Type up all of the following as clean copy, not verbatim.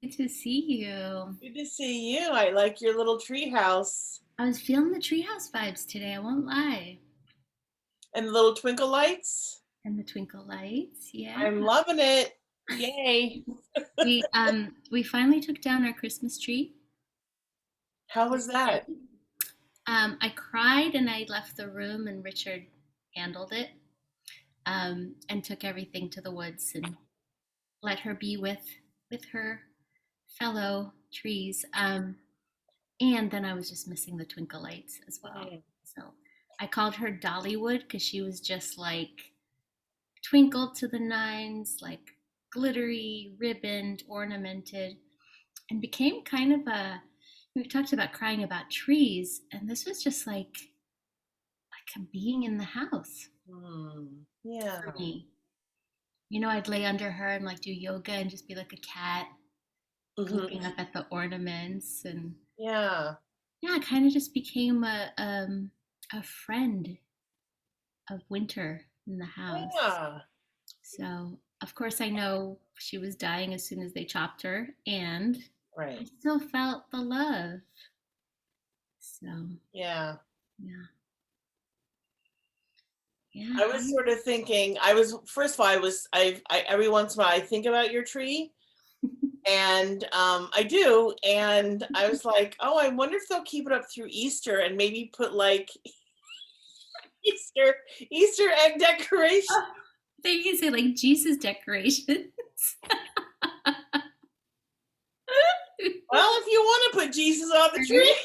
Good to see you. Good to see you. I like your little tree house I was feeling the treehouse vibes today, I won't lie. and the little twinkle lights. And the twinkle lights, yeah. I'm loving it. Yay. We finally took down our Christmas tree How was that? today. I cried and I left the room and Richard handled it. And took everything to the woods and let her be with her fellow trees. And then I was just missing the twinkle lights as well. Mm. So I called her Dollywood because she was just like twinkled to the nines, like glittery, ribboned, ornamented, and became kind of a. We talked about crying about trees, and this was just like a being in the house Yeah. for me. You know, I'd lay under her and like do yoga and just be like a cat looking Hmm. up at the ornaments, and Yeah. yeah, it kind of just became a friend of winter in the house. Yeah. So, of course, I know she was dying as soon as they chopped her, and I Right. still felt the love. So, Yeah. yeah, yeah. I was sort of thinking, I was, first of all, every once in a while I think about your tree and I do. And I was like, oh, I wonder if they'll keep it up through Easter and maybe put like Easter, Easter egg decoration. Oh, they can say like Jesus decorations. Well, if you want to put Jesus on the tree. Right?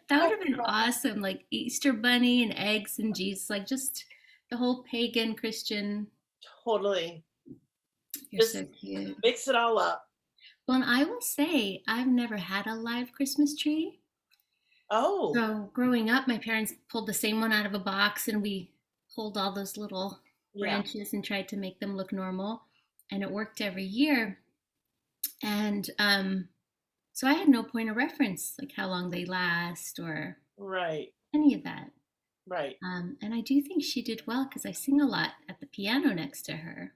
That would have been awesome. Like Easter bunny and eggs and Jesus, like just the whole pagan Christian. Totally. You're Just so cute. mix it all up. Well, and I will say, I've never had a live Christmas tree. Oh, So growing up, my parents pulled the same one out of a box and we pulled all those little yeah. branches and tried to make them look normal. And it worked every year. And so I had no point of reference, like how long they last or Right. any of that. Right. And I do think she did well because I sing a lot at the piano next to her.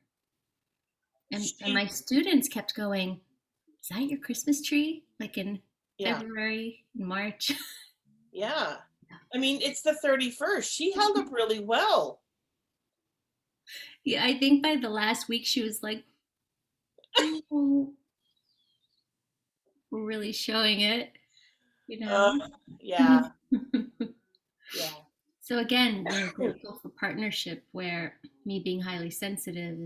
And She, my students kept going, is that your Christmas tree? Like in yeah. February, March. Yeah. I mean, it's the 31st. She held up really well. Yeah, I think by the last week she was like, oh, we're really showing it, you Uh, know? yeah. Yeah. So again, grateful for partnership where me being highly sensitive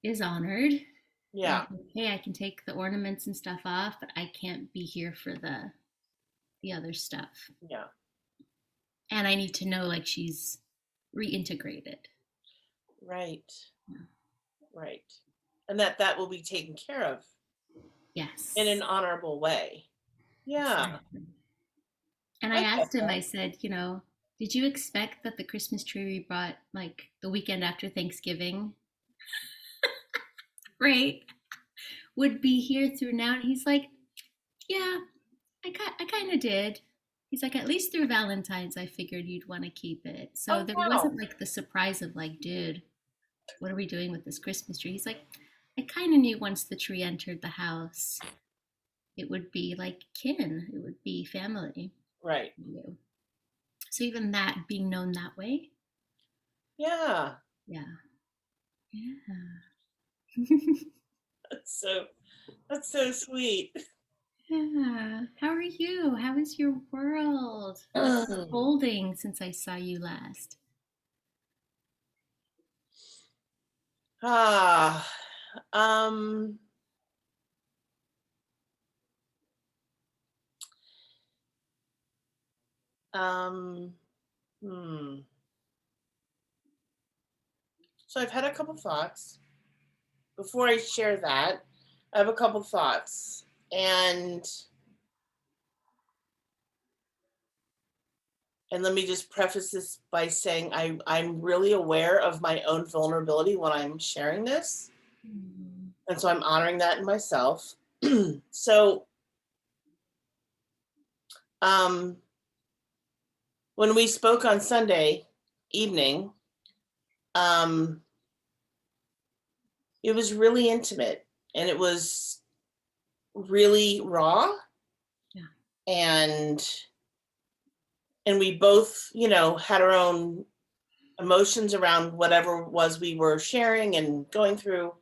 is honored. And Yeah. it's like, hey, I can take the ornaments and stuff off, but I can't be here for the other stuff. Yeah. And I need to know like she's reintegrated. Right. Right. And that will be taken care of in an Yes. honorable way. Yeah. Exactly. And I I get asked him, that. I said, did you expect that the Christmas tree we brought like the weekend after Thanksgiving, right, would be here through now? And he's like, yeah, I kind of did. He's like, at least through Valentine's, I figured you'd want to keep it. So Oh, there wow. wasn't like the surprise of like, dude, what are we doing with this Christmas tree? He's like, I kind of knew once the tree entered the house, it would be like kin, it would be family. Right. So even that being known that way, Yeah. yeah, yeah. That's so that's so sweet. Yeah. How are you? How is your world? What's unfolding since I saw you last? Ah. Um um hmm. So I've had a couple thoughts. Before I share that, I have a couple thoughts. And let me just preface this by saying I'm really aware of my own vulnerability when I'm sharing this. Mm. And so I'm honoring that in myself. So um, when we spoke on Sunday evening, um, it was really intimate, and it was really raw, Yeah. and we both, had our own emotions around whatever it was we were sharing and going through.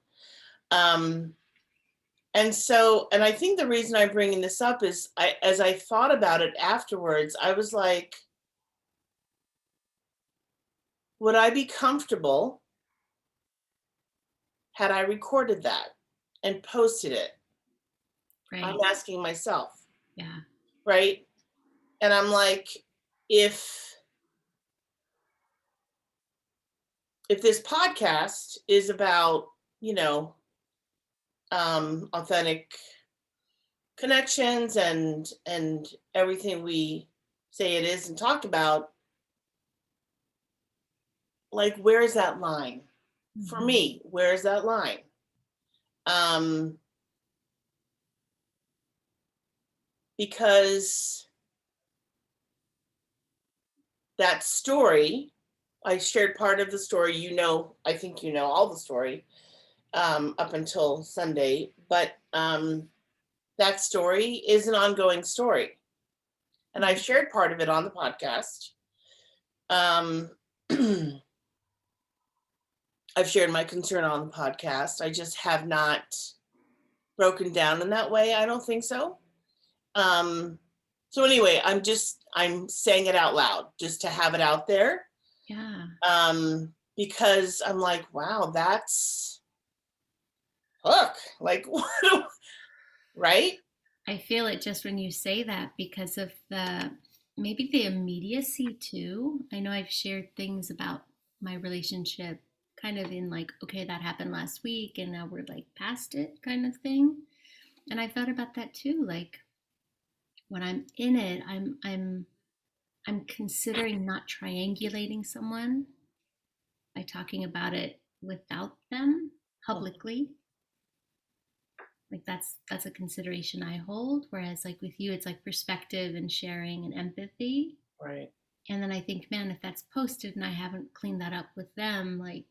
Um, and I think the reason I'm bringing this up is as I thought about it afterwards, I was like, would I be comfortable had I recorded that and posted it? I'm Right. asking myself, Yeah. right? And I'm like, if this podcast is about, you know, authentic connections and everything we say it is and talk about, like, where's that line? For Hmm. me, where's that line? Um, because that story, I shared part of the story, I think all the story, up until Sunday, but that story is an ongoing story. And I've shared part of it on the podcast. Um, I've shared my concern on the podcast. I just have not broken down in that way. I don't think so. Um, so anyway, I'm saying it out loud just to have it out there. Yeah. Because I'm like, wow, that's hook. Like, right? I feel it just when you say that because of maybe the immediacy too. I know I've shared things about my relationship kind of in like, okay, that happened last week and now we're like past it kind of thing. And I thought about that too. Like when I'm in it, I'm considering not triangulating someone by talking about it without them publicly. Like that's a consideration I hold, whereas like with you it's like perspective and sharing and empathy. Right. And then I think, man, if that's posted and I haven't cleaned that up with them, like,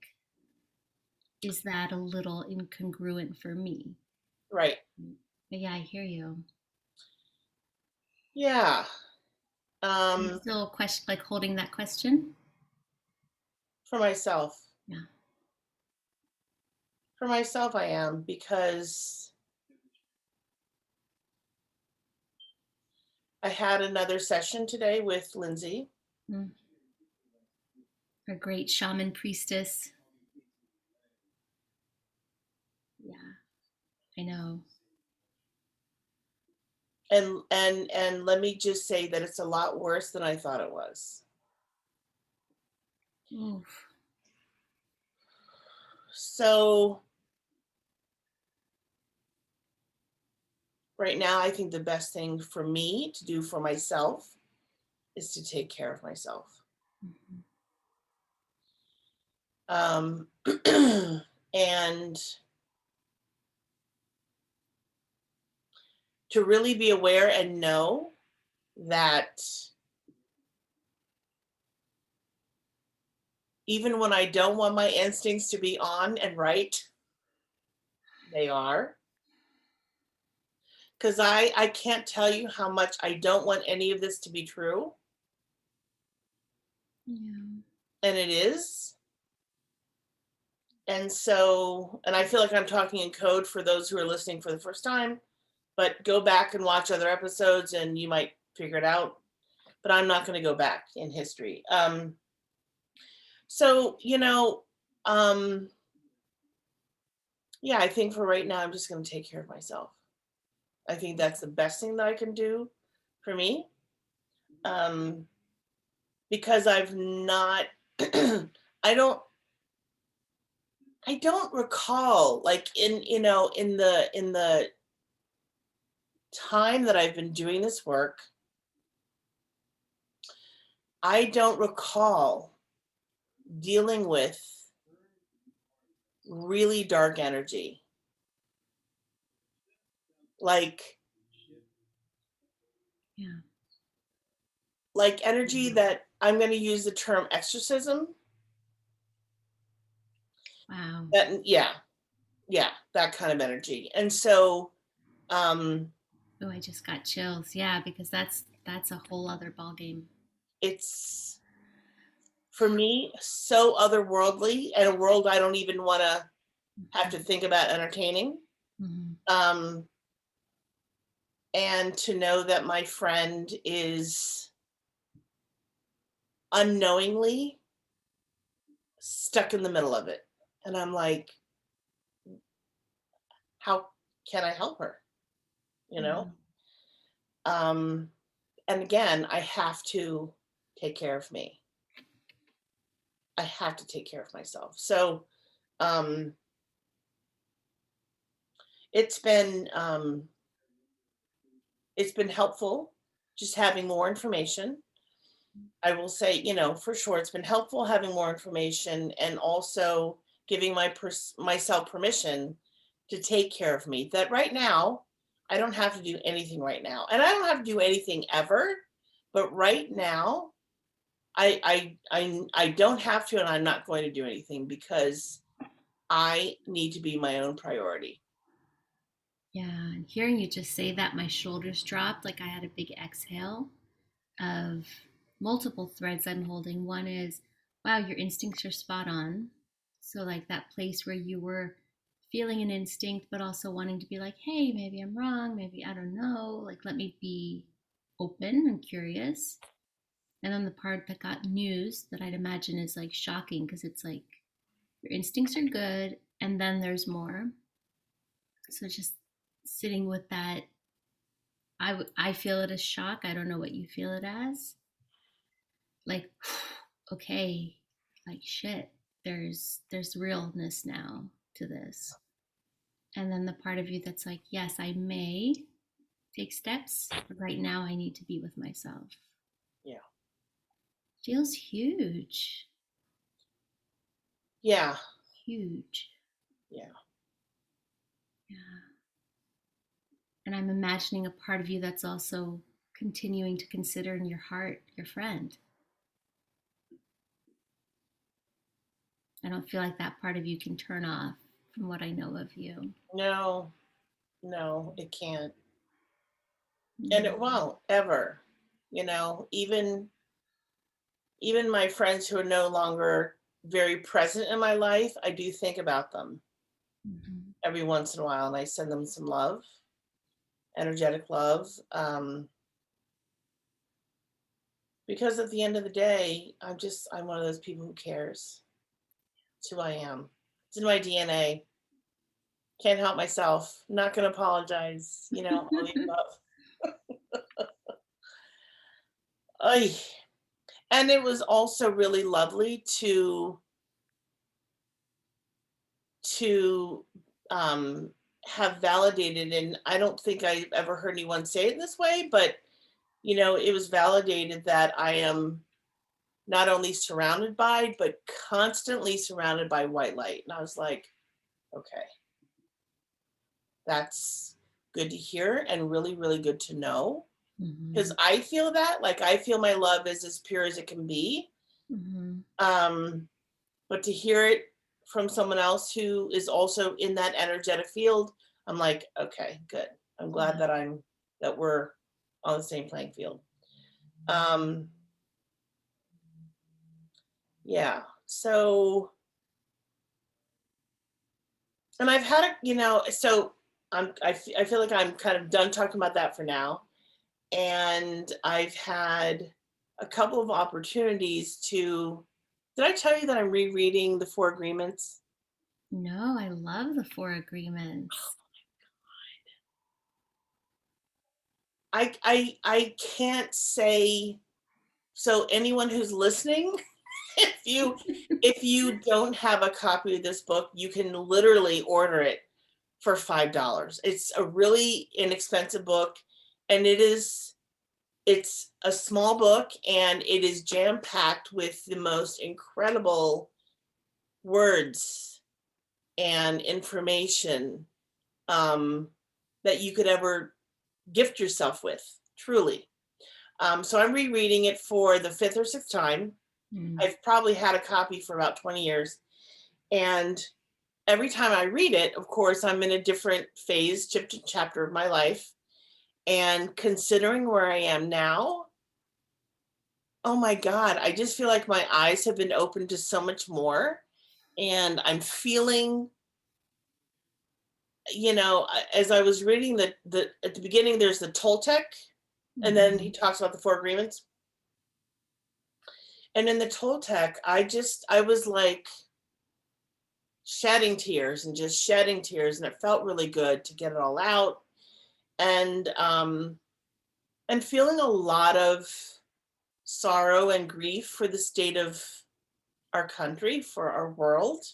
is that a little incongruent for me? Right. But yeah, I hear you. Yeah. I'm Um, still question like holding that question. for myself. Yeah. For myself, I am, because I had another session today with Lindsay. Mm. A great shaman priestess. Yeah, I know. And let me just say that it's a lot worse than I thought it was. Oof. So right now, I think the best thing for me to do for myself is to take care of myself. Mhm. Um, and to really be aware and know that even when I don't want my instincts to be on and right, they are. Because I can't tell you how much I don't want any of this to be true. Yeah. And it is. And so, and I feel like I'm talking in code for those who are listening for the first time, but go back and watch other episodes and you might figure it out. But I'm not going to go back in history. So, um, yeah, I think for right now, I'm just going to take care of myself. I think that's the best thing that I can do for me. Um, because I've not, I don't, I don't recall, like, in the time that I've been doing this work, I don't recall dealing with really dark energy. Like Yeah. energy that I'm going to use the term exorcism. Wow. That, yeah. yeah, that kind of energy. And so, um, Oh, I just got chills. Yeah, because that's a whole other ball game. it's for me so otherworldly, and a world I don't even want to have to think about entertaining. Mm-hmm. Um, and to know that my friend is unknowingly stuck in the middle of it. And I'm like, how can I help her? You know? Yeah. Um, and again, I have to take care of me. I have to take care of myself. So um, it's been it's been helpful just having more information. I will say, for sure, it's been helpful having more information and also giving myself permission to take care of me. That right now, I don't have to do anything right now, and I don't have to do anything ever. But right now, I don't have to, and I'm not going to do anything because I need to be my own priority. Yeah. And hearing you just say that, my shoulders dropped. Like I had a big exhale of multiple threads I'm holding. One is, wow, your instincts are spot on. So, like that place where you were feeling an instinct, but also wanting to be like, hey, maybe I'm wrong. Maybe I don't know. Like, let me be open and curious. And then the part that got news that I'd imagine is like shocking because it's like your instincts are good and then there's more. So, just sitting with that, I feel it as shock. I don't know what you feel it as. Like, okay, like shit, there's realness now to this. And then the part of you that's like, yes, I may take steps, but right now I need to be with myself. Yeah. Feels huge. Yeah. Huge. Yeah. Yeah. And I'm imagining a part of you that's also continuing to consider in your heart your friend. I don't feel like that part of you can turn off from what I know of you. No, no, it can't. And it Mm-hmm. won't ever. Even my friends who are no longer very present in my life, I do think about them Mm-hmm. every once in a while, and I send them some love, energetic love, because at the end of the day, I'm one of those people who cares. It's who I am. It's in my DNA. Can't help myself. Not going to apologize. All the above. Ay. And it was also really lovely to um, have validated, and I don't think I've ever heard anyone say it this way, but it was validated that I am not only surrounded by, but constantly surrounded by white light. And I was like, okay, that's good to hear and really, really good to know. Because Mm-hmm. I feel that, like, I feel my love is as pure as it can be. Mm-hmm. Um, but to hear it from someone else who is also in that energetic field, I'm like, okay, good. I'm glad Yeah. that we're on the same playing field. Um, yeah. So, and I've had so I feel like I'm kind of done talking about that for now. And I've had a couple of opportunities to. Did I tell you that I'm rereading the Four Agreements? No, I love the four agreements. I can't say. So anyone who's listening, if you don't have a copy of this book, you can literally order it for $5. It's a really inexpensive book, and it's a small book, and it is jam packed with the most incredible words and information um, that you could ever gift yourself with, truly. So I'm rereading it for the fifth or sixth time. Mm. I've probably had a copy for about 20 years. And every time I read it, of course, I'm in a different phase, chapter of my life. And considering where I am now, oh my God, I just feel like my eyes have been opened to so much more. And I'm feeling, as I was reading the at the beginning, there's the Toltec, and then he Mhm. talks about the Four Agreements. And in the Toltec, I was like shedding tears and just shedding tears, and it felt really good to get it all out. And feeling a lot of sorrow and grief for the state of our country, for our world,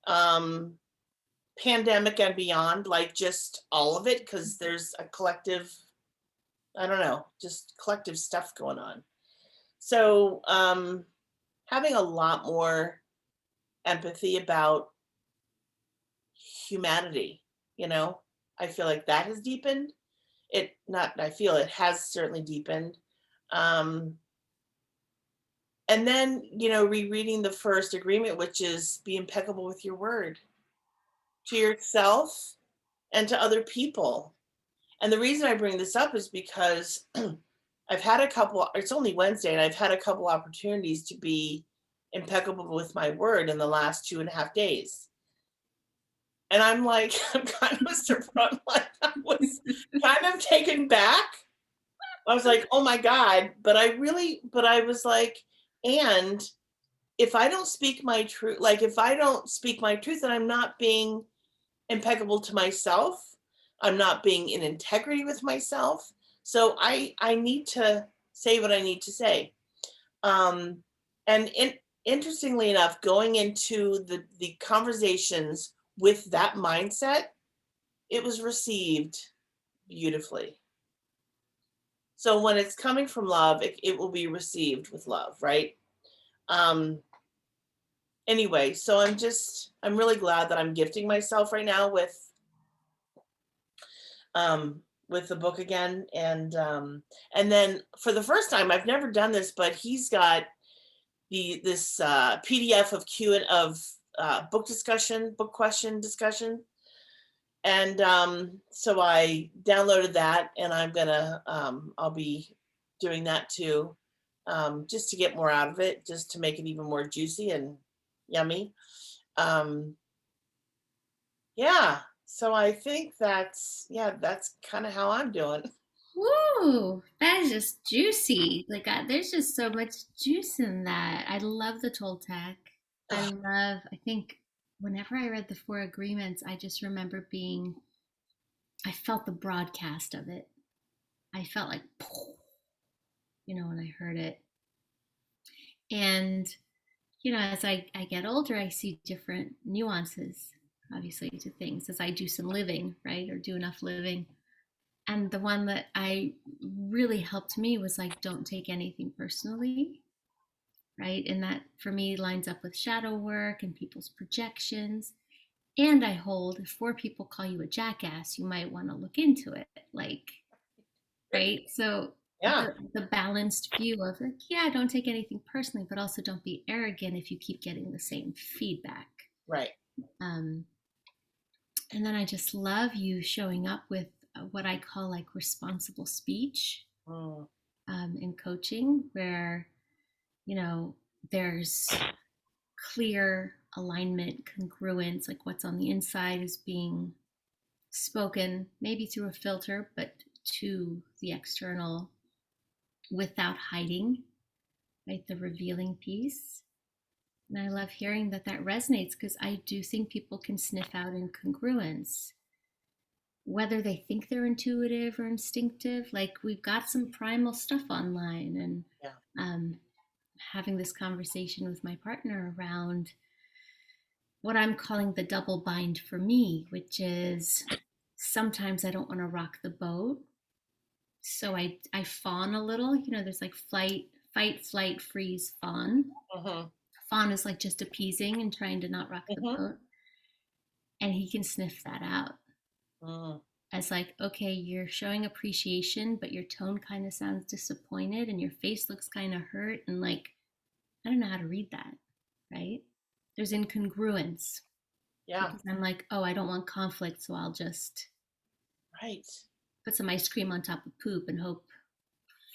um, pandemic and beyond, like just all of it, because there's a collective, I don't know, just collective stuff going on. So having a lot more empathy about humanity, you know, I feel like that has deepened. It not, I feel it has certainly deepened. Um, and then, rereading the first agreement, which is be impeccable with your word to yourself and to other people. And the reason I bring this up is because I've had a couple, it's only Wednesday, and I've had a couple opportunities to be impeccable with my word in the last 2.5 days. And I'm like, I'm kind of surprised, like I was kind of taken back. I was like, oh my God. But I was like, and if I don't speak my truth, like if I don't speak my truth, then I'm not being impeccable to myself. I'm not being in integrity with myself. So I need to say what I need to say. Um, and interestingly enough, going into the conversations with that mindset, it was received beautifully. So when it's coming from love, it will be received with love, right? Um, anyway, so I'm really glad that I'm gifting myself right now with the book again. And then for the first time, I've never done this, but he's got this PDF of Q and of book question discussion. And so I downloaded that, and I'll be doing that too, just to get more out of it, just to make it even more juicy and yummy. Um, yeah. So I think that's kind of how I'm doing. Woo! That is just juicy. Like, there's just so much juice in that. I love the Toltec. I think whenever I read the Four Agreements, I just remember I felt the broadcast of it. I felt like, when I heard it. And, as I get older, I see different nuances, obviously, to things as I do some living, right? Or do enough living. And the one that I really helped me was like, don't take anything personally, right? And that for me lines up with shadow work and people's projections. And I hold, if four people call you a jackass, you might want to look into it. Like, right? So Yeah. the balanced view of like, yeah, don't take anything personally, but also don't be arrogant if you keep getting the same feedback. Right. Um, and then I just love you showing up with what I call like responsible speech Mm, in coaching, where, you know, there's clear alignment, congruence, like what's on the inside is being spoken, maybe through a filter, but to the external without hiding, right? The revealing piece. And I love hearing that resonates because I do think people can sniff out incongruence, whether they think they're intuitive or instinctive. Like we've got some primal stuff online, and yeah. um, having this conversation with my partner around what I'm calling the double bind for me, which is sometimes I don't want to rock the boat. So I fawn a little. There's like fight, flight, freeze, fawn. Mm-hmm. Fawn is like just appeasing and trying to not rock the Mm-hmm. boat. And he can sniff that out Mm, as like, okay, you're showing appreciation, but your tone kind of sounds disappointed and your face looks kind of hurt. And like, I don't know how to read that, right? There's incongruence. Yeah. because I'm like, oh, I don't want conflict, so I'll just Right. put some ice cream on top of poop and hope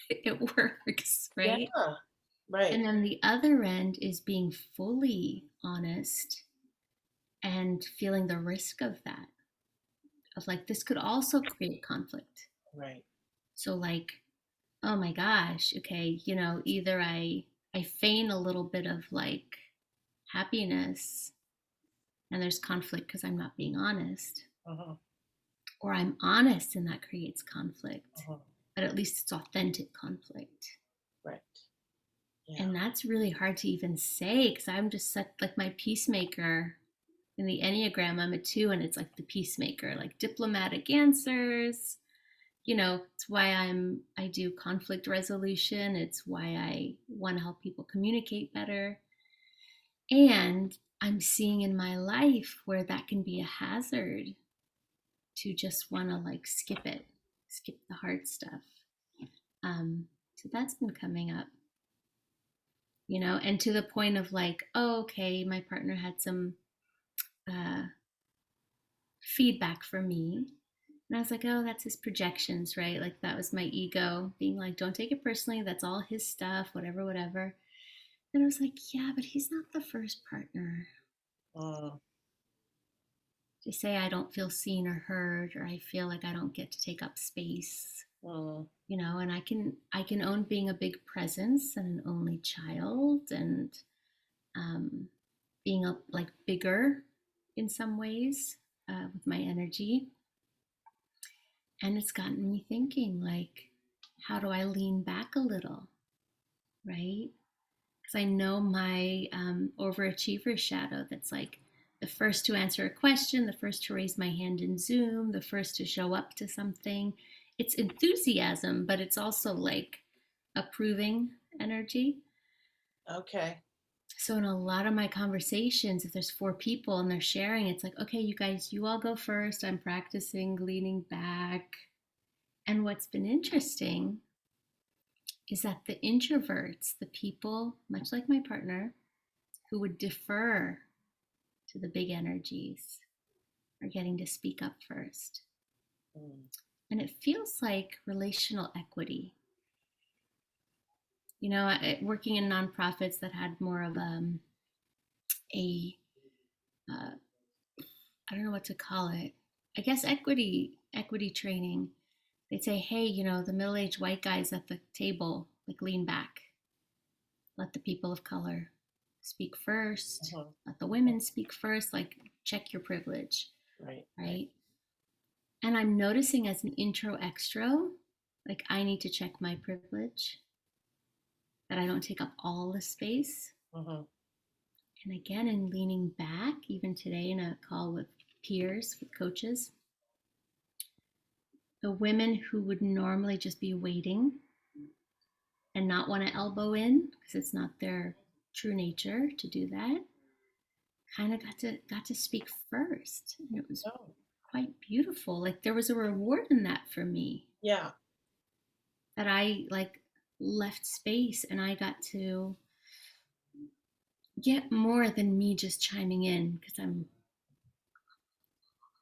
it works, Yeah. right? Right. And then the other end is being fully honest and feeling the risk of that, of like, this could also create conflict. Right. So, like, oh my gosh, okay, either I feign a little bit of like happiness and there's conflict because I'm not being honest, Uh-huh. or I'm honest and that creates conflict, Uh-huh. but at least it's authentic conflict. Right. Yeah. And that's really hard to even say because I'm just such like my peacemaker. In the Enneagram, I'm a 2, and it's like the peacemaker, like diplomatic answers. It's why I do conflict resolution. It's why I want to help people communicate better. And I'm seeing in my life where that can be a hazard to just want to like skip the hard stuff. So that's been coming up, and to the point of like, oh, okay, my partner had some uh, feedback for me. And I was like, oh, that's his projections, right? Like that was my ego being like, don't take it personally. That's all his stuff, whatever, whatever. And I was like, yeah, but he's not the first partner Uh, to say I don't feel seen or heard, or I feel like I don't get to take up space. uh, And I can own being a big presence and an only child, and um, being a like bigger in some ways with my energy. And it's gotten me thinking, like, how do I lean back a little, right? Because I know my overachiever shadow that's like the first to answer a question, the first to raise my hand in Zoom, the first to show up to something. It's enthusiasm, but it's also like approving energy. okay. So, in a lot of my conversations, if there's 4 people and they're sharing, it's like, okay, you guys, you all go first. I'm practicing leaning back. And what's been interesting is that the introverts, the people, much like my partner, who would defer to the big energies, are getting to speak up first. Mm. And it feels like relational equity. Working in nonprofits that had more of a uh, I don't know what to call it. I guess equity training. They'd say, hey, the middle-aged white guys at the table, like lean back, let the people of color speak first, Uh-huh. let the women speak first, like check your privilege, Right. Right. right? And I'm noticing as an intro extro, like I need to check my privilege, that I don't take up all the space. Uh-huh. And again, in leaning back, even today in a call with peers, with coaches, the women who would normally just be waiting and not want to elbow in because it's not their true nature to do that, kind of got to speak first, and it was Oh, quite beautiful. Like there was a reward in that for me, yeah. that I like left space and I got to get more than me just chiming in because I'm,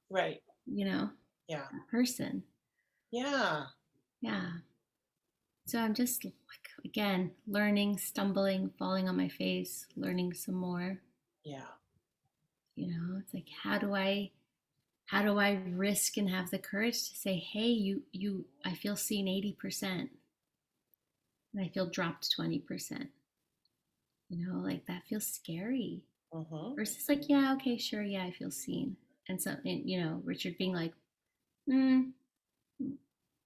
Right. you know, Yeah. a person. Yeah. Yeah. So I'm just like, again, learning, stumbling, falling on my face, learning some more. Yeah. It's like, how do I risk and have the courage to say, hey, I feel seen 80% and I feel dropped 20%. Like that feels scary. Uh-huh. Versus like, yeah, okay, sure, yeah, I feel seen. And Richard being like, mm,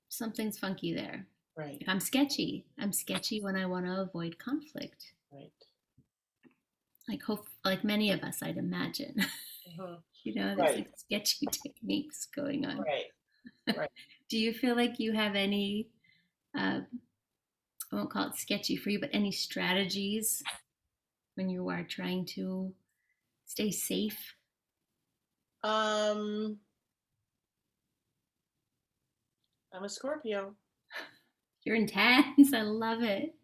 something's funky there. Right. Like, I'm sketchy. I'm sketchy when I want to avoid conflict. Right. Like many of us, I'd imagine. Uh-huh. There's Right. like sketchy techniques going on. Right. Right. Do you feel like you have any, uh, I won't call it sketchy for you, but any strategies when you are trying to stay safe? Um, I'm a Scorpio. You're intense. I love it.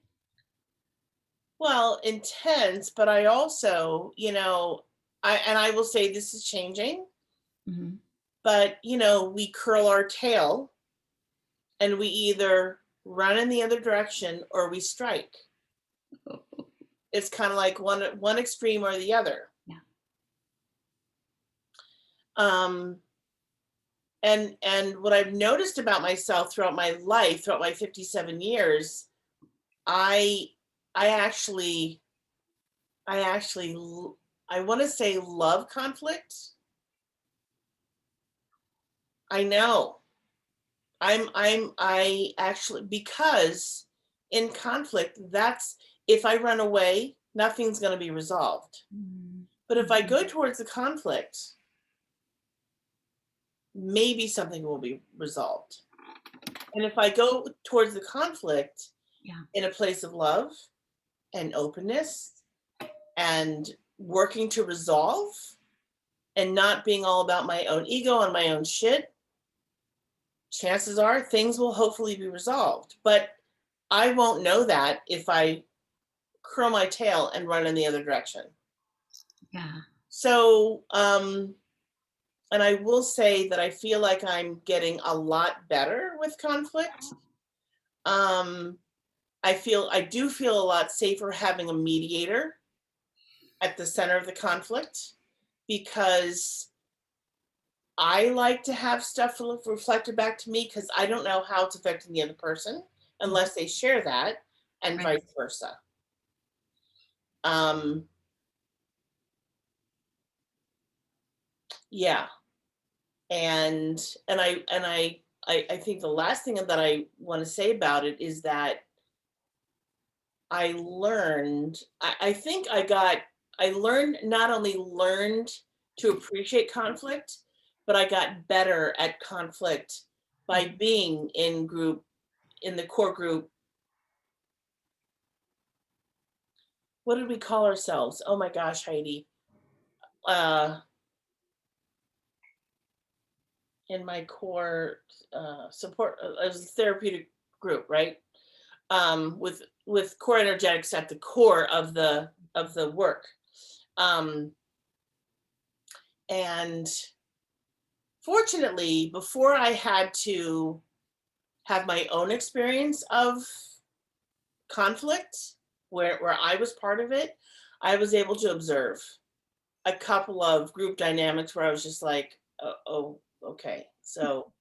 Well, intense, but I also, I will say this is changing, Hmm. but we curl our tail and we either run in the other direction or we strike. It's kind of like one extreme or the other. Yeah. Um, and what I've noticed about myself throughout my life, throughout my 57 years, I I actually I actually I want to say love conflict. I know. I actually, because in conflict, that's, if I run away, nothing's going to be resolved. But if I Mm-hmm. go towards the conflict, maybe something will be resolved. And if I go towards the conflict Yeah. in a place of love and openness and working to resolve and not being all about my own ego and my own shit, chances are things will hopefully be resolved. But I won't know that if I curl my tail and run in the other direction. Yeah. So, and I will say that I feel like I'm getting a lot better with conflict. Um, I do feel a lot safer having a mediator at the center of the conflict, because I like to have stuff reflected back to me, because I don't know how it's affecting the other person Mhm. unless they share that, and Right. vice versa. Um, yeah, and I think the last thing that I want to say about it is that I think I learned, not only learned to appreciate conflict, but I got better at conflict by Mhm. being in the core group. What did we call ourselves? Oh my gosh, Heidi. Uh, in my core support, as a therapeutic group, right? With core energetics at the core of the work. Um, and fortunately, before I had to have my own experience of conflict, where I was part of it, I was able to observe a couple of group dynamics where I was just like, oh, okay. So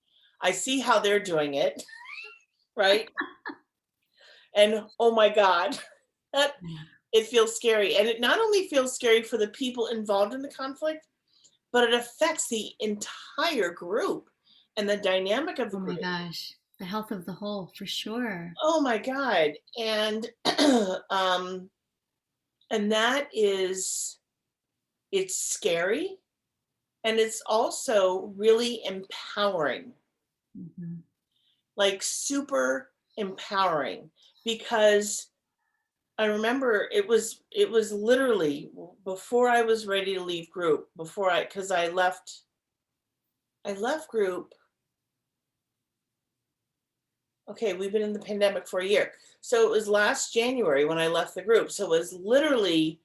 I see how they're doing it, right? And oh my God, that Yeah. it feels scary. And it not only feels scary for the people involved in the conflict, but it affects the entire group and the dynamic of the Oh my group. gosh. The health of the whole, for sure. Oh my God. And um, and that is, it's scary, and it's also really empowering, Hmm. like super empowering, because I remember it was literally before I was ready to leave group, before because I left group. Okay, we've been in the pandemic for a year. So it was last January when I left the group. So it was literally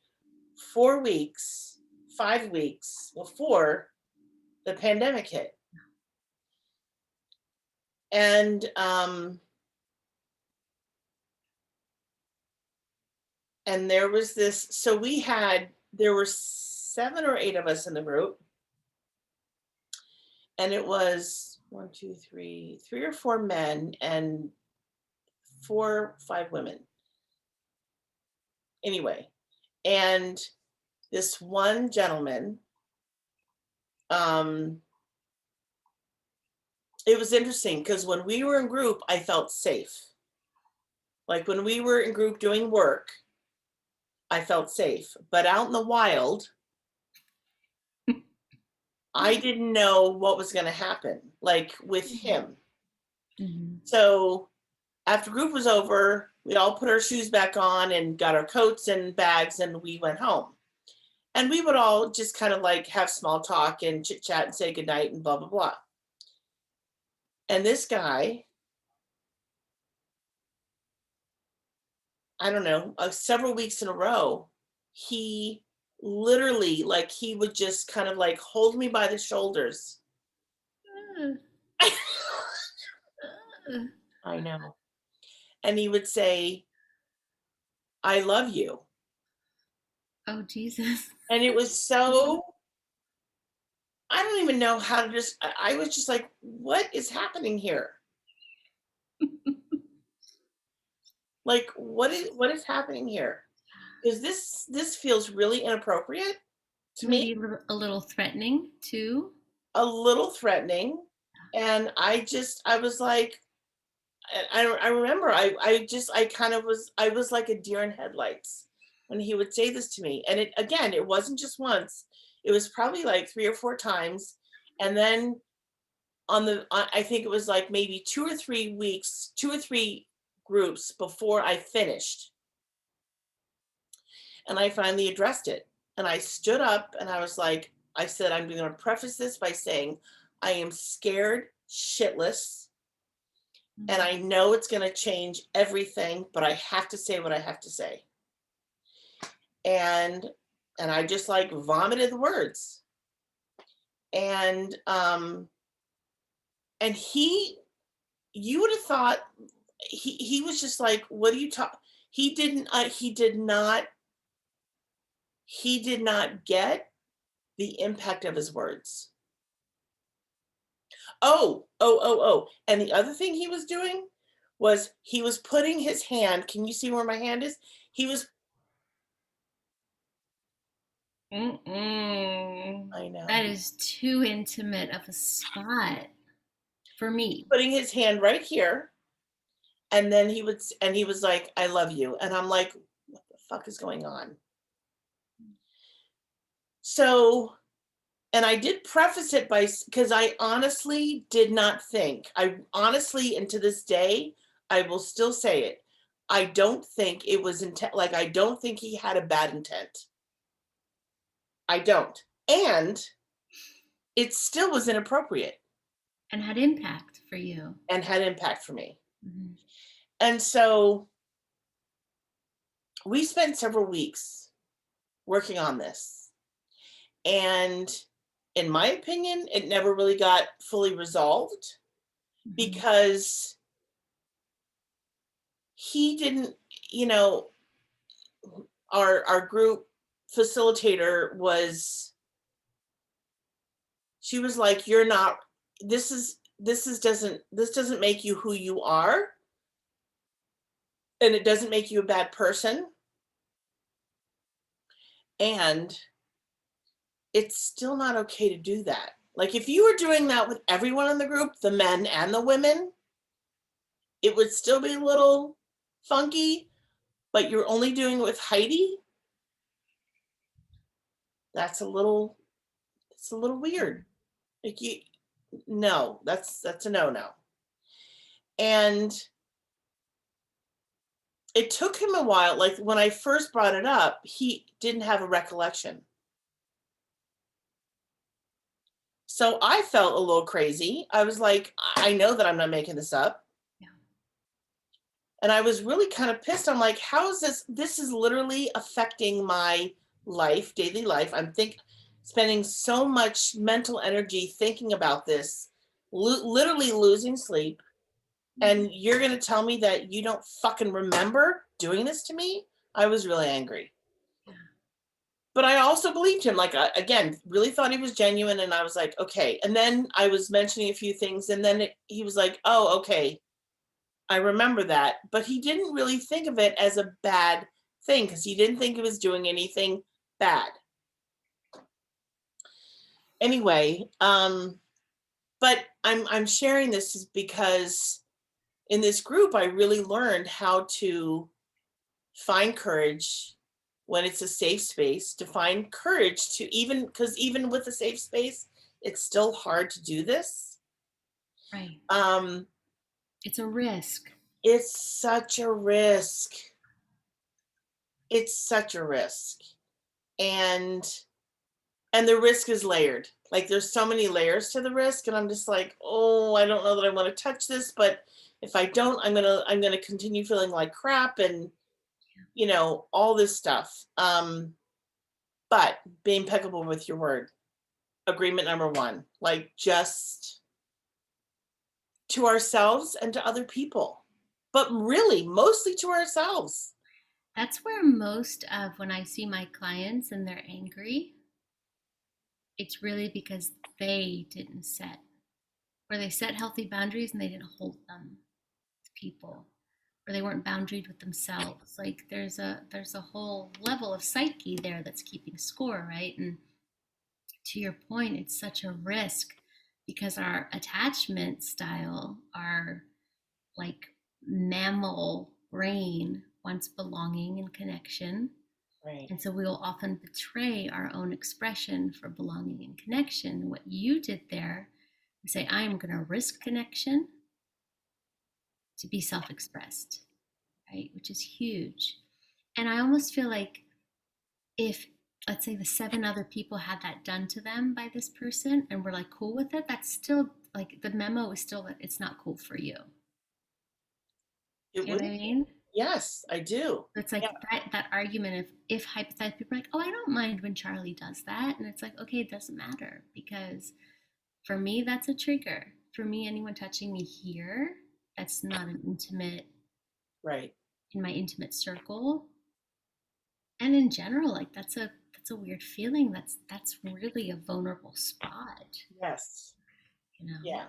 4 weeks, 5 weeks before the pandemic hit. And there was this, so there were 7 or 8 of us in the group, and it was one, two, three or four men and 4, 5 women. Anyway, and this one gentleman, um, it was interesting because when we were in group, I felt safe. Like when we were in group doing work, I felt safe. But out in the wild, I didn't know what was going to happen, like with him. Hmm. So after group was over, we all put our shoes back on and got our coats and bags, and we went home. And we would all just kind of like have small talk and chit chat and say goodnight and blah, blah, blah. And this guy, I don't know, several weeks in a row, he literally, like, he would just kind of like hold me by the shoulders. Uh, uh, I know. And he would say, I love you. oh, Jesus. And it was so, I don't even know how to just, I was just like, what is happening here? Like, what is happening here? Because this feels really inappropriate to me, Maybe a little threatening too. a little threatening. And I was like, I remember I kind of was, I was like a deer in headlights when he would say this to me. And it, again, it wasn't just once. It was probably like 3 or 4 times. And then I think it was like maybe 2 or 3 weeks, 2 or 3 groups before I finished. And I finally addressed it. And I stood up and I was like, I said, I'm going to preface this by saying I am scared shitless. And Mm. I know it's going to change everything, but I have to say what I have to say. And I just like vomited the words. And and he, you would have thought he was just like, what do you talk? He didn't he did not get the impact of his words. Oh. And the other thing he was doing was he was putting his hand, can you see where my hand is? He was, Mm-mm. I know, That is too intimate of a spot for me. putting his hand right here. And then he was like, I love you. And I'm like, what the fuck is going on? So, and I did preface it by, because I honestly did not think, I honestly, and to this day, I will still say it. I don't think it was intent. Like, I don't think he had a bad intent. I don't. And it still was inappropriate And had impact for you. and had impact for me. Mhm. And so we spent several weeks working on this. And in my opinion, it never really got fully resolved Mhm. because he didn't, you know, our group facilitator was, she was like, you're not, this doesn't make you who you are, and it doesn't make you a bad person, and it's still not okay to do that. Like, if you were doing that with everyone in the group, the men and the women, it would still be a little funky, but you're only doing it with Heidi. That's a little, it's a little weird. Like, you, no, that's a no-no. And it took him a while. Like, when I first brought it up, he didn't have a recollection. So I felt a little crazy. I was like, I know that I'm not making this up. Yeah. And I was really kind of pissed. I'm like, how is this? This is literally affecting my life, daily life. Spending so much mental energy thinking about this, literally losing sleep. And you're going to tell me that you don't fucking remember doing this to me? I was really angry. Yeah. But I also believed him. Like, again, really thought he was genuine. And I was like, okay. And then I was mentioning a few things. And then he was like, oh, okay, I remember that. But he didn't really think of it as a bad thing because he didn't think he was doing anything bad. Anyway, but I'm sharing this because in this group, I really learned how to find courage when it's a safe space, to find courage to, even because even with a safe space, it's still hard to do this. Right. Um, It's a risk. it's such a risk. It's such a risk. And the risk is layered. Like, there's so many layers to the risk, and I'm just like, oh, I don't know that I want to touch this, but if I don't, I'm gonna continue feeling like crap, and all this stuff. but be impeccable with your word. Agreement number one, like just to ourselves and to other people, but really mostly to ourselves. That's where most of when I see my clients and they're angry, it's really because they didn't set, or they set healthy boundaries and they didn't hold them to people, or they weren't boundaried with themselves. Like there's a whole level of psyche there that's keeping score, right? And to your point, it's such a risk because our attachment style, our like mammal brain wants belonging and connection. Right. And so we will often betray our own expression for belonging and connection. What you did there is say, I am going to risk connection to be self expressed, right? Which is huge. And I almost feel like if, let's say, the seven other people had that done to them by this person and were like cool with it, that's still like the memo is still that it's not cool for you. It Do you know what wouldn't. I mean? Yes, I do. It's Yeah. like that argument of if hypothetically people are like, oh, I don't mind when Charlie does that. And it's like, okay, it doesn't matter because for me, that's a trigger. For me, anyone touching me here, that's not an intimate, Right. in my intimate circle. And in general, like that's a weird feeling. That's really a vulnerable spot, Yes. you know. Yeah.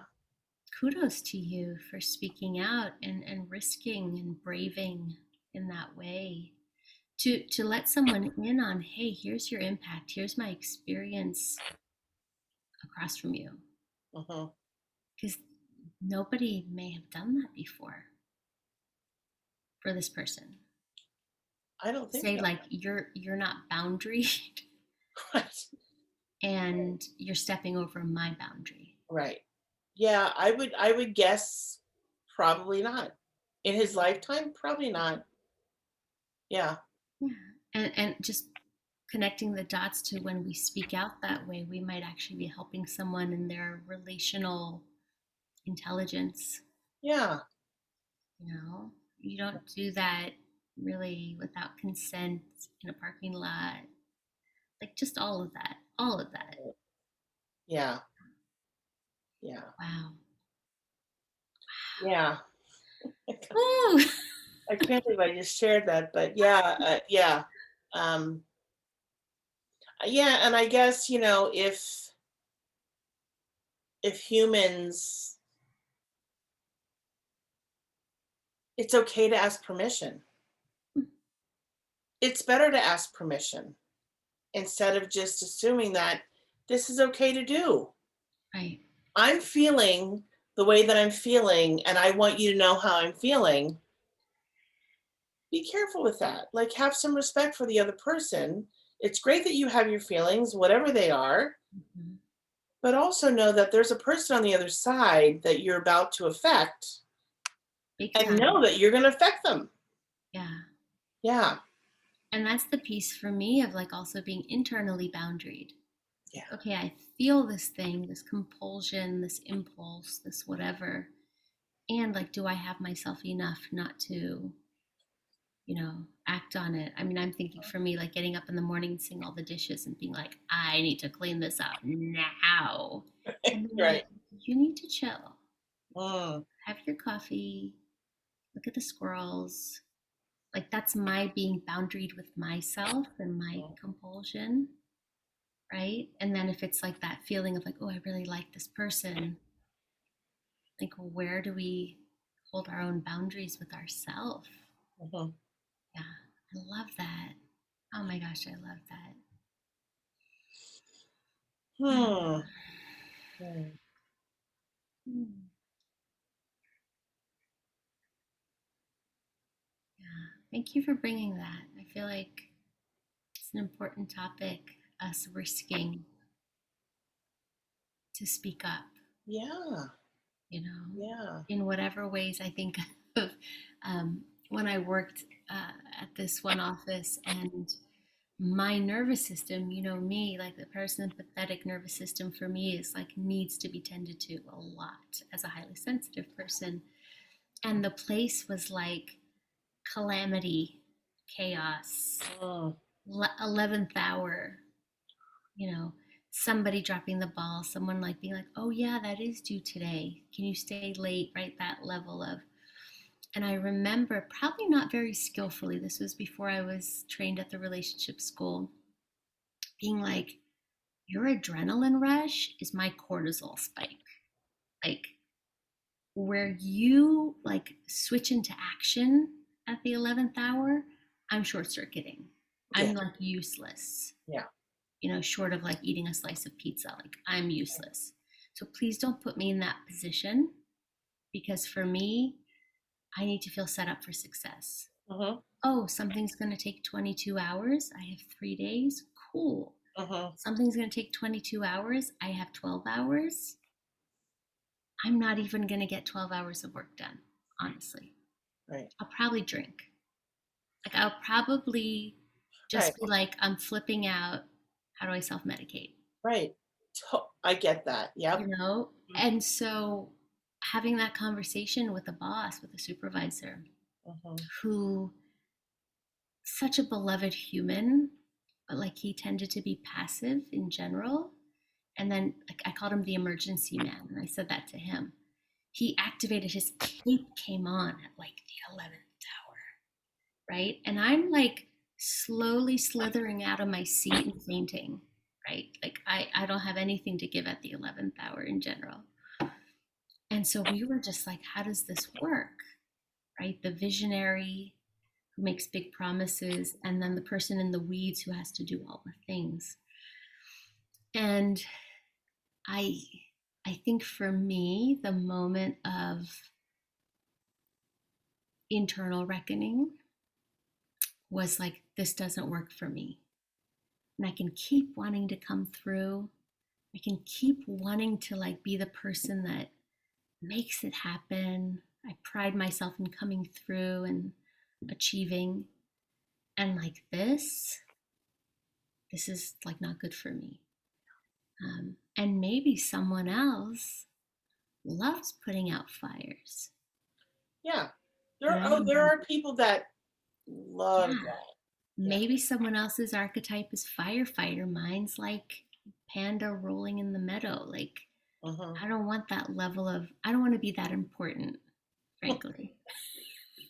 Kudos to you for speaking out and risking and braving in that way. To let someone in on, hey, here's your impact, here's my experience across from you. Hmm. Because nobody may have done that before for this person. I don't think Say so. like you're not boundary Right. and you're stepping over my boundary. Right. Yeah, I would guess probably not. In his lifetime, probably not. Yeah. Yeah. And just connecting the dots to when we speak out that way, we might actually be helping someone in their relational intelligence. Yeah. You know, you don't do that really without consent in a parking lot. Like just all of that, all of that. Yeah. Yeah. Wow. Yeah. Woo! I can't believe I just shared that, but yeah, yeah. Um, yeah, and I guess, if humans, it's okay to ask permission. It's better to ask permission instead of just assuming that this is okay to do. Right. I'm feeling the way that I'm feeling, and I want you to know how I'm feeling. Be careful with that. Like, have some respect for the other person. It's great that you have your feelings, whatever they are, Mhm. but also know that there's a person on the other side that you're about to affect, Big and time. know that you're going to affect them. Yeah. Yeah. And that's the piece for me of like also being internally boundaried. Yeah. Like, okay, I feel this thing, this compulsion, this impulse, this whatever. And like, do I have myself enough not to, act on it? I mean, I'm thinking for me, like getting up in the morning, seeing all the dishes and being like, I need to clean this up now. And being Right. like, you need to chill, Mm, have your coffee, look at the squirrels. Like, that's my being boundaried with myself and my mm, compulsion, right? And then if it's like that feeling of like, oh, I really like this person, like, where do we hold our own boundaries with ourselves? mhm. Yeah, I love that. Oh my gosh, I love that. Hmm. Hmm. Hmm. Yeah, thank you for bringing that. I feel like it's an important topic, us risking to speak up, Yeah. you know, Yeah. in whatever ways. I think of when I worked at this one office and my nervous system, me, like the parasympathetic nervous system for me is like needs to be tended to a lot as a highly sensitive person. And the place was like calamity, chaos, Mm, 11th hour. you know, somebody dropping the ball, someone like being like, oh, yeah, that is due today. Can you stay late? Right? That level of, and I remember probably not very skillfully, this was before I was trained at the relationship school, being like, your adrenaline rush is my cortisol spike. Like, where you like switch into action at the 11th hour, I'm short circuiting. Yeah. I'm like useless, Yeah. short of like eating a slice of pizza. Like, I'm useless. So please don't put me in that position, because for me, I need to feel set up for success. Mm-hmm. Oh, something's going to take 22 hours. I have 3 days. Cool. Mm-hmm. Something's going to take 22 hours. I have 12 hours. I'm not even going to get 12 hours of work done, honestly. Right. I'll probably drink. Like, I'll probably Right. just be like, I'm flipping out. How do I self medicate? Right. I get that. You Yep. know? And so having that conversation with a boss, with a supervisor Mm-hmm. who, such a beloved human, but like he tended to be passive in general. And then like I called him the emergency man, and I said that to him. He activated, his cape came on at like the 11th hour, right? And I'm like slowly slithering out of my seat and fainting, right? Like I don't have anything to give at the 11th hour in general. And so we were just like, how does this work? Right? The visionary who makes big promises, and then the person in the weeds who has to do all the things. And I I think for me, the moment of internal reckoning was like, this doesn't work for me. And I can keep wanting to come through. I can keep wanting to like be the person that makes it happen. I pride myself in coming through and achieving. And like this is like not good for me. And maybe someone else loves putting out fires. Yeah. And I There don't, are people that love yeah, that. Yeah. maybe someone else's archetype is firefighter. Mine's like panda rolling in the meadow. Like, Mm-hmm. I don't want that level of, I don't want to be that important, frankly.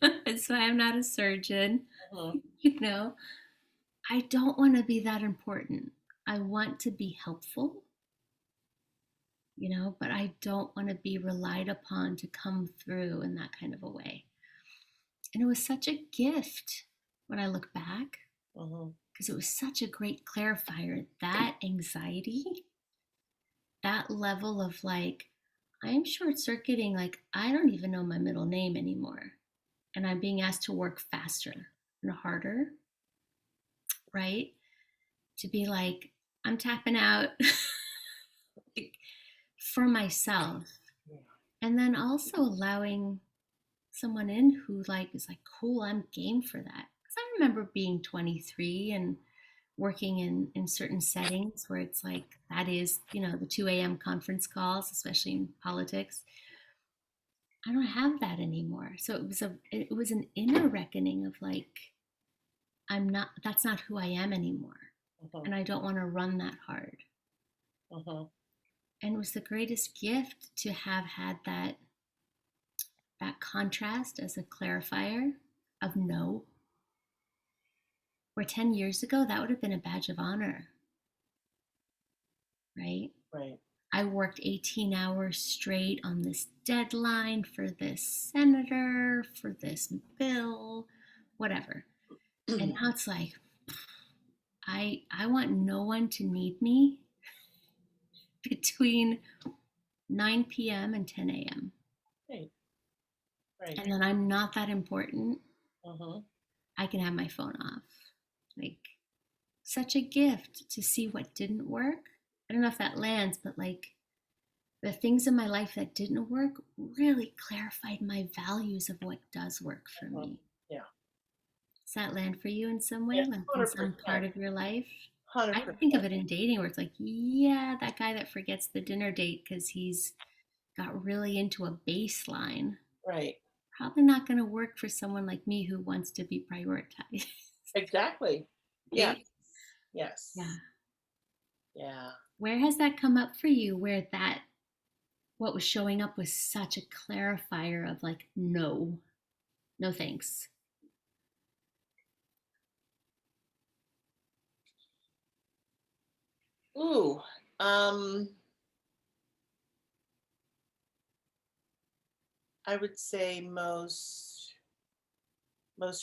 That's why I'm not a surgeon. Mm-hmm. You know, I don't want to be that important. I want to be helpful, but I don't want to be relied upon to come through in that kind of a way. And it was such a gift when I look back, Mm-hmm. because it was such a great clarifier. That anxiety, that level of like, I'm short circuiting, like, I don't even know my middle name anymore. And I'm being asked to work faster and harder, right? To be like, I'm tapping out for myself. Yeah. And then also allowing someone in who like is like, cool, I'm game for that. Because I remember being 23 and working in certain settings where it's like, that is, the 2 a.m. conference calls, especially in politics. I don't have that anymore. So it was an inner reckoning of like, I'm not, that's not who I am anymore. Mm-hmm. And I don't want to run that hard. Mm-hmm. And it was the greatest gift to have had that contrast as a clarifier of no, where 10 years ago that would have been a badge of honor, right? Right. I worked 18 hours straight on this deadline for this senator, for this bill, whatever. And now it's like, I want no one to need me between 9 p.m. and 10 a.m. Right. Right. And then I'm not that important. Mm-hmm. I can have my phone off. Like, such a gift to see what didn't work. I don't know if that lands, but like the things in my life that didn't work really clarified my values of what does work for Mm-hmm. me. Yeah. Does that land for you in some way, Yeah. like in some 100%. part of your life? I think 100%. of it in dating where it's like, yeah, that guy that forgets the dinner date because he's got really into a baseline, Right. probably not going to work for someone like me who wants to be prioritized. Exactly. Yes. Right? Yes. Yeah. Yeah. Where has that come up for you where that what was showing up was such a clarifier of like, no, no thanks? Ooh. I would say most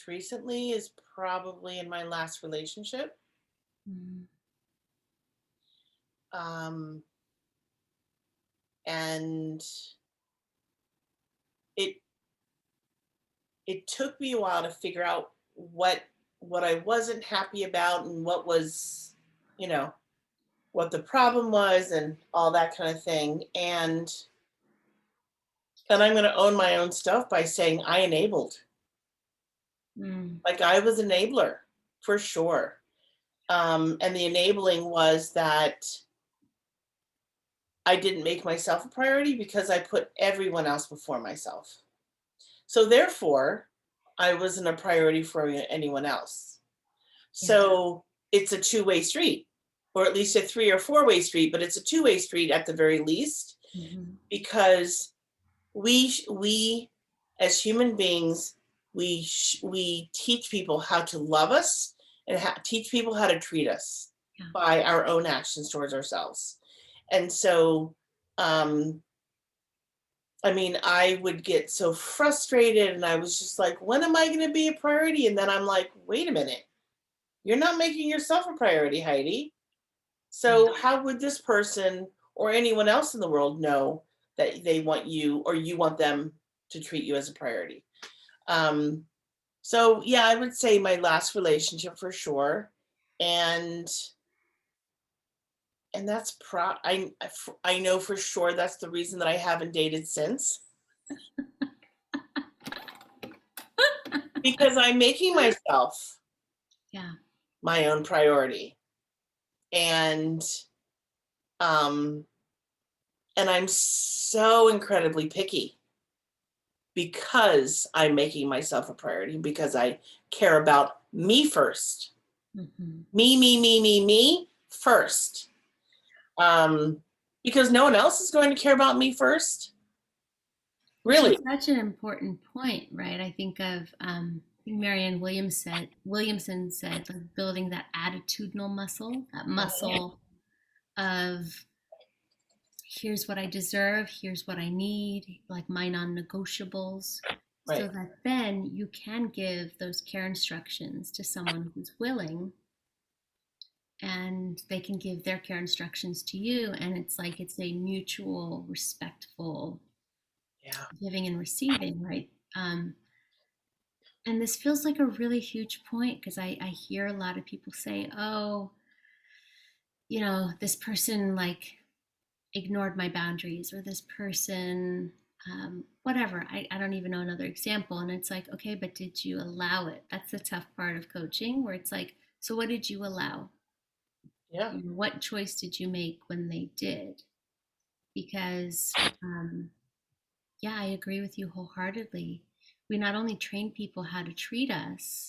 recently is probably in my last relationship. Mm, Um, and it it took me a while to figure out what I wasn't happy about and what was, you know, what the problem was and all that kind of thing. And I'm going to own my own stuff by saying I enabled. mm, Like I was enabler for sure. And the enabling was that I didn't make myself a priority because I put everyone else before myself. So therefore, I wasn't a priority for anyone else. yeah. So it's a two-way street, or at least a three or four-way street, but it's a two-way street at the very least, Hmm. because we as human beings, we teach people how to love us and teach people how to treat us Yeah. by our own actions towards ourselves. And so, um, I mean, I would get so frustrated and I was just like, when am I going to be a priority? And then I'm like, wait a minute, you're not making yourself a priority, Heidi. Yeah. So how would this person or anyone else in the world know that they want you or you want them to treat you as a priority? Um, so yeah, I would say my last relationship for sure. And that's I know for sure that's the reason that I haven't dated since, because I'm making myself Yeah. my own priority. And um and I'm so incredibly picky because I'm making myself a priority, because I care about me first. Hmm. Me first. Um, because no one else is going to care about me first. Which Really. is such an important point, right? I think of I think Marianne Williamson said like building that attitudinal muscle, that Mhm. muscle of here's what I deserve, here's what I need, like my non-negotiables, so Right. that then you can give those care instructions to someone who's willing, and they can give their care instructions to you, and it's like it's a mutual respectful Yeah. giving and receiving, right? And this feels like a really huge point because I hear a lot of people say, oh, this person like ignored my boundaries, or this person, whatever. I don't even know another example. And it's like, okay, but did you allow it? That's the tough part of coaching, where it's like, so what did you allow? Yeah. What choice did you make when they did? Because, yeah, I agree with you wholeheartedly. We not only train people how to treat us,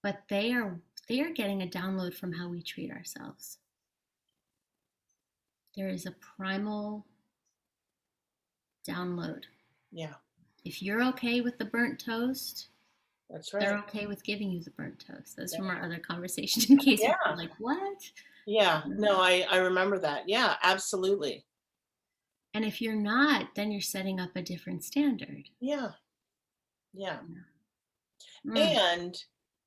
but they are getting a download from how we treat ourselves. There is a primal download. Yeah. If you're okay with the burnt toast, That's they're right. okay with giving you the burnt toast. That's Yeah. from our other conversation, in case people are Yeah. like, what? Yeah. No, I remember that. Yeah, absolutely. And if you're not, then you're setting up a different standard. Yeah. Yeah. Mm, And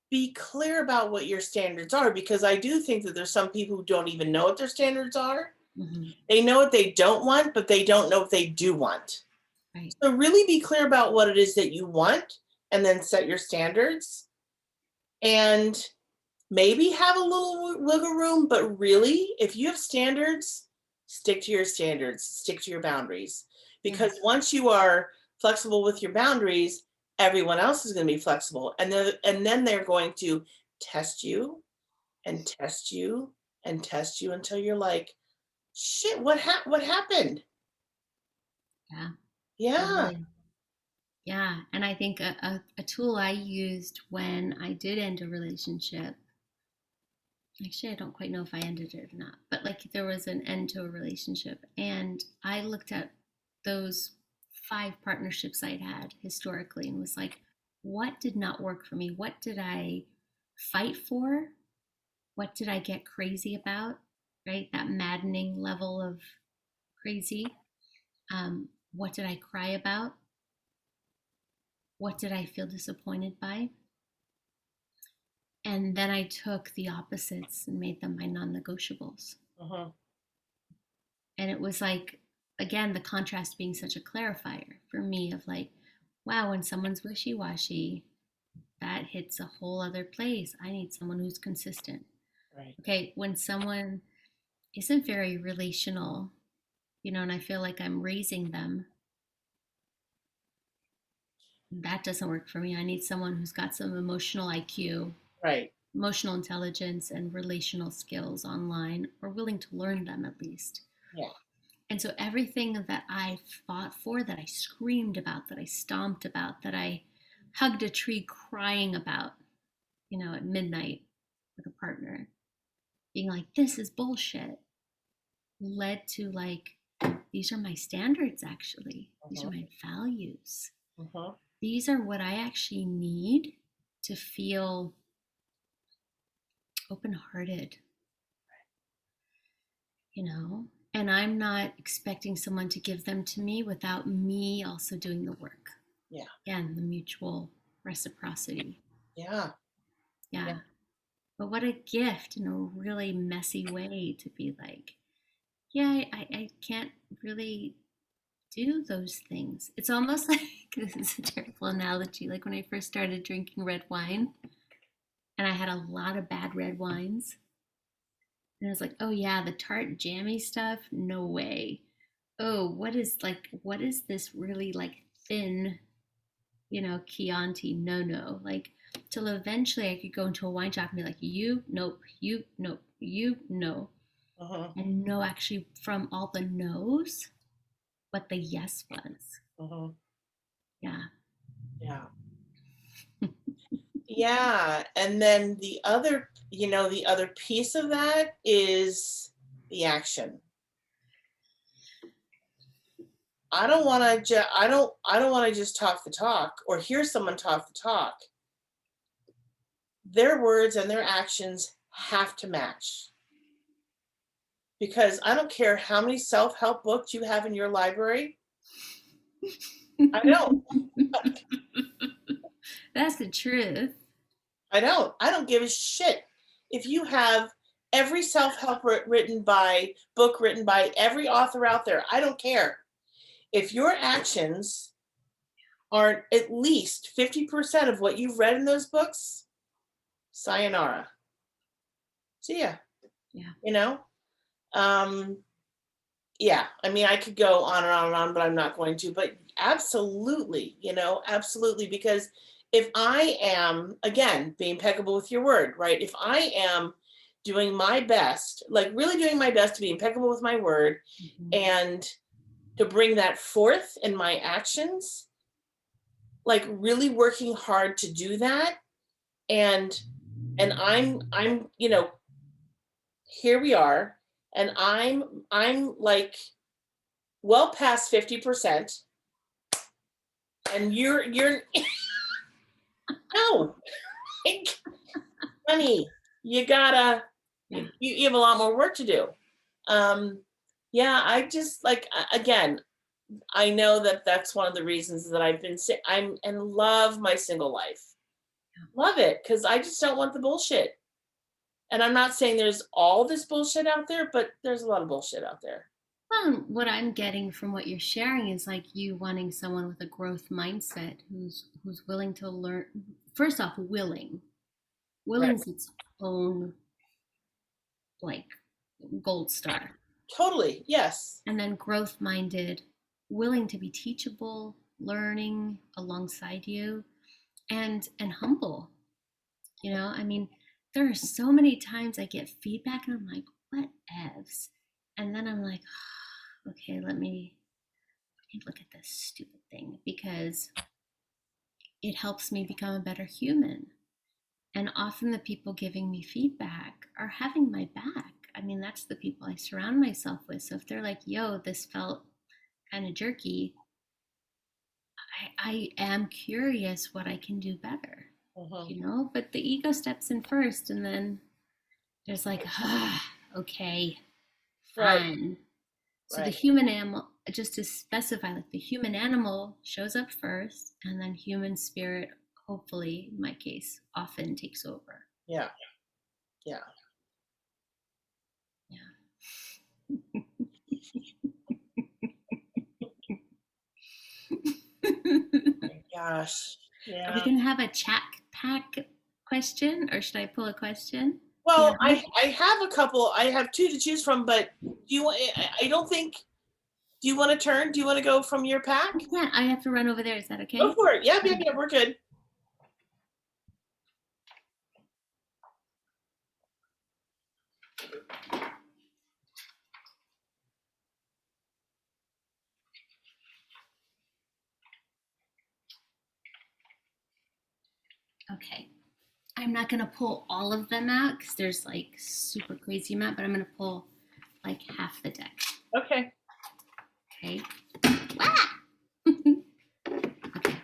be clear about what your standards are, because I do think that there's some people who don't even know what their standards are. hmm. They know what they don't want, but they don't know what they do want. Right. So really be clear about what it is that you want and then set your standards, and maybe have a little wiggle room, but really, if you have standards, stick to your standards, stick to your boundaries. Yeah. Because once you are flexible with your boundaries, everyone else is going to be flexible. And then they're going to test you and test you and test you until you're like, shit, what happened? Yeah. Yeah. Totally. Yeah. And I think a tool I used when I did end a relationship, actually, I don't quite know if I ended it or not, but like there was an end to a relationship, and I looked at those 5 partnerships I'd had historically and was like, what did not work for me? What did I fight for? What did I get crazy about? Right? That maddening level of crazy. What did I cry about? What did I feel disappointed by? And then I took the opposites and made them my non negotiables. Uh-huh. And it was like, again, the contrast being such a clarifier for me of like, wow, when someone's wishy washy, that hits a whole other place. I need someone who's consistent. Right. Okay, when someone isn't very relational, and I feel like I'm raising them, that doesn't work for me. I need someone who's got some emotional IQ, Right. emotional intelligence, and relational skills online, or willing to learn them at least. Yeah. And so everything that I fought for, that I screamed about, that I stomped about, that I hugged a tree crying about, at midnight with a partner, being like, this is bullshit, led to like, these are my standards, actually. These are Uh-huh. my values. Uh-huh. These are what I actually need to feel open hearted, you know? And I'm not expecting someone to give them to me without me also doing the work. Yeah. Again, the mutual reciprocity. Yeah. Yeah. Yeah. But what a gift in a really messy way to be like, yeah, I can't really do those things. It's almost like this is a terrible analogy. Like when I first started drinking red wine and I had a lot of bad red wines. And I was like, oh yeah, the tart jammy stuff? No way. Oh, what is this really like thin, Chianti? No, no. Like till eventually I could go into a wine shop and be like, you, nope, you, nope, you, no. Uh-huh. And no actually from all the no's, what the yes was. Uh-huh. Yeah. Yeah. Yeah. And then the other piece of that is the action. I don't want to just talk the talk or hear someone talk the talk. Their words and their actions have to match. Because I don't care how many self-help books you have in your library. I don't. That's the truth. I don't. I don't give a shit. If you have every self-help book written by every author out there, I don't care. If your actions aren't at least 50% of what you've read in those books, sayonara. See ya. Yeah. You know? Um, yeah, I mean, I could go on and on and on, but I'm not going to. But absolutely, absolutely. Because if I am, again, being impeccable with your word, right? If I am doing my best, like really doing my best to be impeccable with my word Mhm. and to bring that forth in my actions, like really working hard to do that. And I'm, here we are, and I'm like well past 50%, and you're no, honey, you gotta Yeah. you have a lot more work to do. um yeah, I just like again, I know that that's one of the reasons that I'm and love my single life, love it, because I just don't want the bullshit. And I'm not saying there's all this bullshit out there, but there's a lot of bullshit out there. Well, what I'm getting from what you're sharing is like you wanting someone with a growth mindset who's willing to learn. First off, willing. Right. Willing's its own like gold star. Totally. Yes. And then growth minded, willing to be teachable, learning alongside you, and humble. I mean, there are so many times I get feedback and I'm like, what evs? And then I'm like, okay, let me look at this stupid thing because it helps me become a better human. And often the people giving me feedback are having my back. I mean, that's the people I surround myself with. So if they're like, yo, this felt kind of jerky, I am curious what I can do better, Mhm. you know? But the ego steps in first, and then there's like, okay, Right, fine. So the right. human animal, just to specify, like the human animal shows up first, and then human spirit, hopefully, in my case, often takes over. Yeah, yeah. Yeah. My gosh. Are we Yeah. going to have a chat pack question, or should I pull a question? Do you Well, have one? I have a couple. I have two to choose from, but do you want? I don't think. Do you want to turn? Do you want to go from your I pack? can't. I have to run over there. Is that Go okay? for it. Yeah, yeah, Okay. yeah. We're good. Okay. I'm not going to pull all of them out because there's like super crazy amount, but I'm going to pull like half the deck. Okay. Okay. Ah! Okay.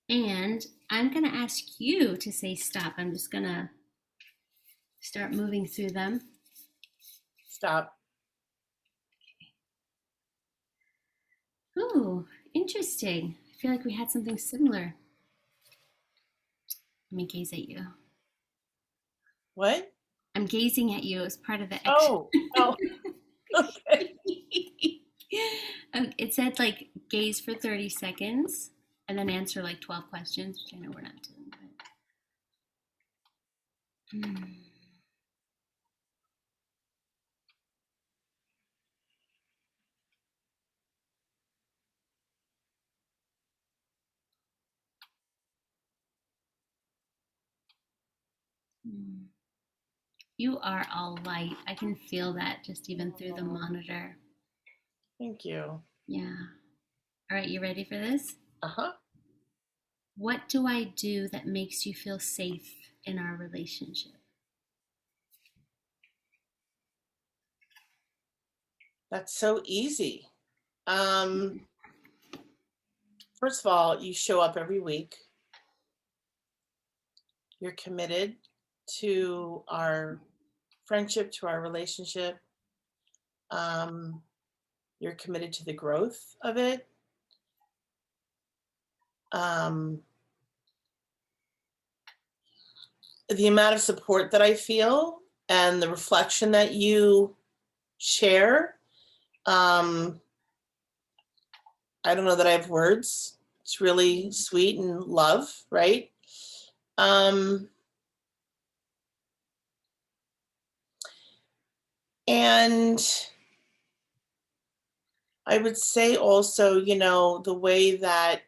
And I'm going to ask you to say stop. I'm just going to start moving through them. Stop. Ooh, interesting. I feel like we had something similar. Let me gaze at you. What? I'm gazing at you as part of the X. Oh. Oh. Okay. It said like gaze for 30 seconds and then answer like 12 questions, which I know we're not doing. But... You are all light. I can feel that just even through the Oh, monitor. thank you. Yeah. All right, you ready for this? Uh-huh. What do I do that makes you feel safe in our relationship? That's so easy. Um, First of all, you show up every week. You're committed to our friendship, to our relationship. Um, you're committed to the growth of it. Um, the amount of support that I feel and the reflection that you share. Um, I don't know that I have words. It's really sweet and love, right? Um, and I would say also, the way that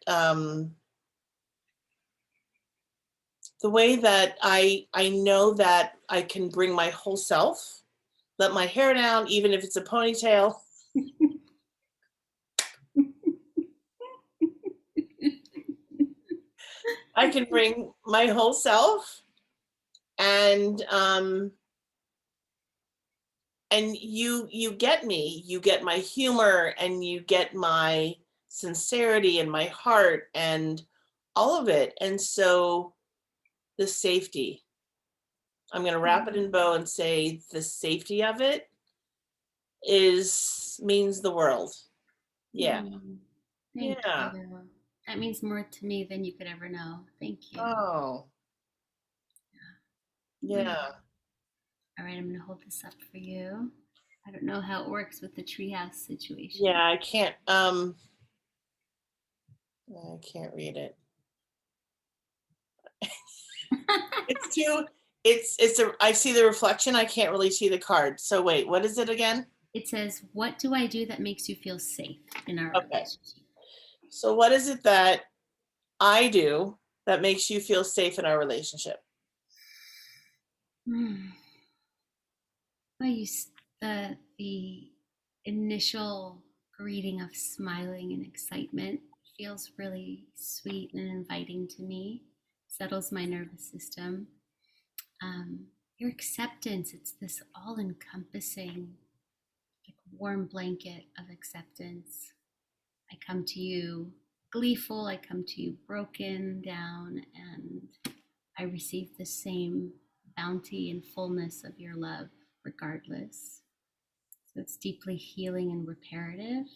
I know that I can bring my whole self, let my hair down, even if it's a ponytail. I can bring my whole self, and you get me. You get my humor, and you get my sincerity and my heart and all of it. And so the safety. I'm going to wrap it in bow and say the safety of it is means the world. Yeah. Mm, thank Yeah. you. That means more to me than you could ever know. Thank you. Oh, Mm. yeah. All right, I'm going to hold this up for you. I don't know how it works with the treehouse situation. Yeah, I can't read it. It's too it's a I see the reflection. I can't really see the card. So wait, what is it again? It says, what do I do that makes you feel safe in our Okay. relationship? So what is it that I do that makes you feel safe in our relationship? Mm. Well, the initial greeting of smiling and excitement feels really sweet and inviting to me, settles my nervous system. Um, your acceptance. It's this all encompassing, like, warm blanket of acceptance. I come to you gleeful, I come to you broken down, and I receive the same bounty and fullness of your love regardless. So it's deeply healing and reparative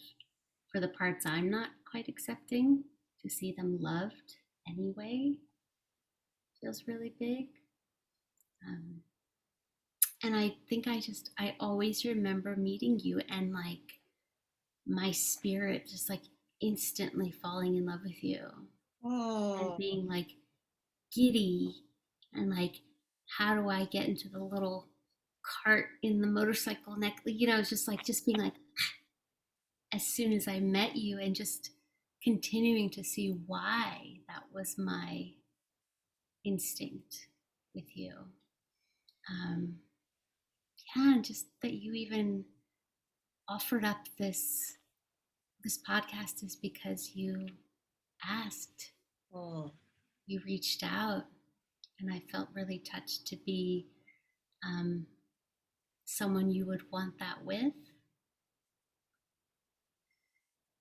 for the parts I'm not quite accepting. To see them loved anyway feels really big. Um, and I think I always remember meeting you and like my spirit just like instantly falling in love with you and Mm, being like giddy and like, how do I get into the little cart in the motorcycle neck? You know, it's just like, just being like, as soon as I met you and just continuing to see why that was my instinct with you. Um, yeah, and just that you even offered up this podcast is because you asked, mm, you reached out, and I felt really touched to be um, someone you would want that with.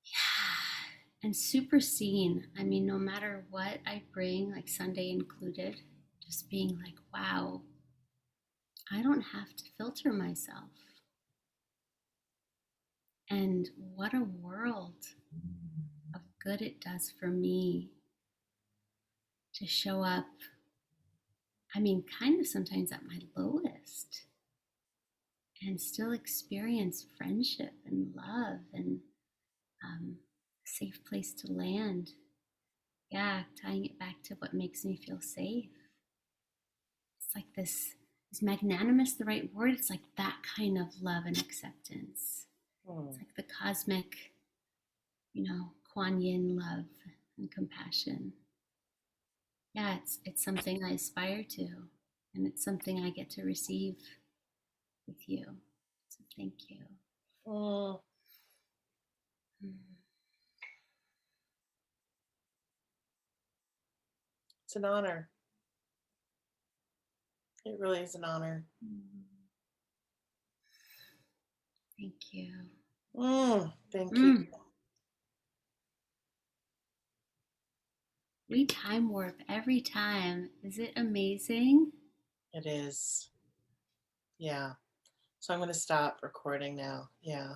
Yeah, and super seen. I mean, no matter what I bring, like Sunday included, just being like, wow, I don't have to filter myself. And what a world of good it does for me to show up. I mean, kind of sometimes at my lowest and still experience friendship and love and a safe place to land. Yeah, tying it back to what makes me feel safe. It's like this, is magnanimous the right word? It's like that kind of love and acceptance. It's mm. like the cosmic, Kuan Yin love and compassion. Yeah, it's something I aspire to, and it's something I get to receive with you. So thank you. Mm. Mm. It's an honor. It really is an honor. Thank you. Thank you. Mm. We time warp every time. Is it amazing? It is. Yeah. So I'm going to stop recording now. Yeah.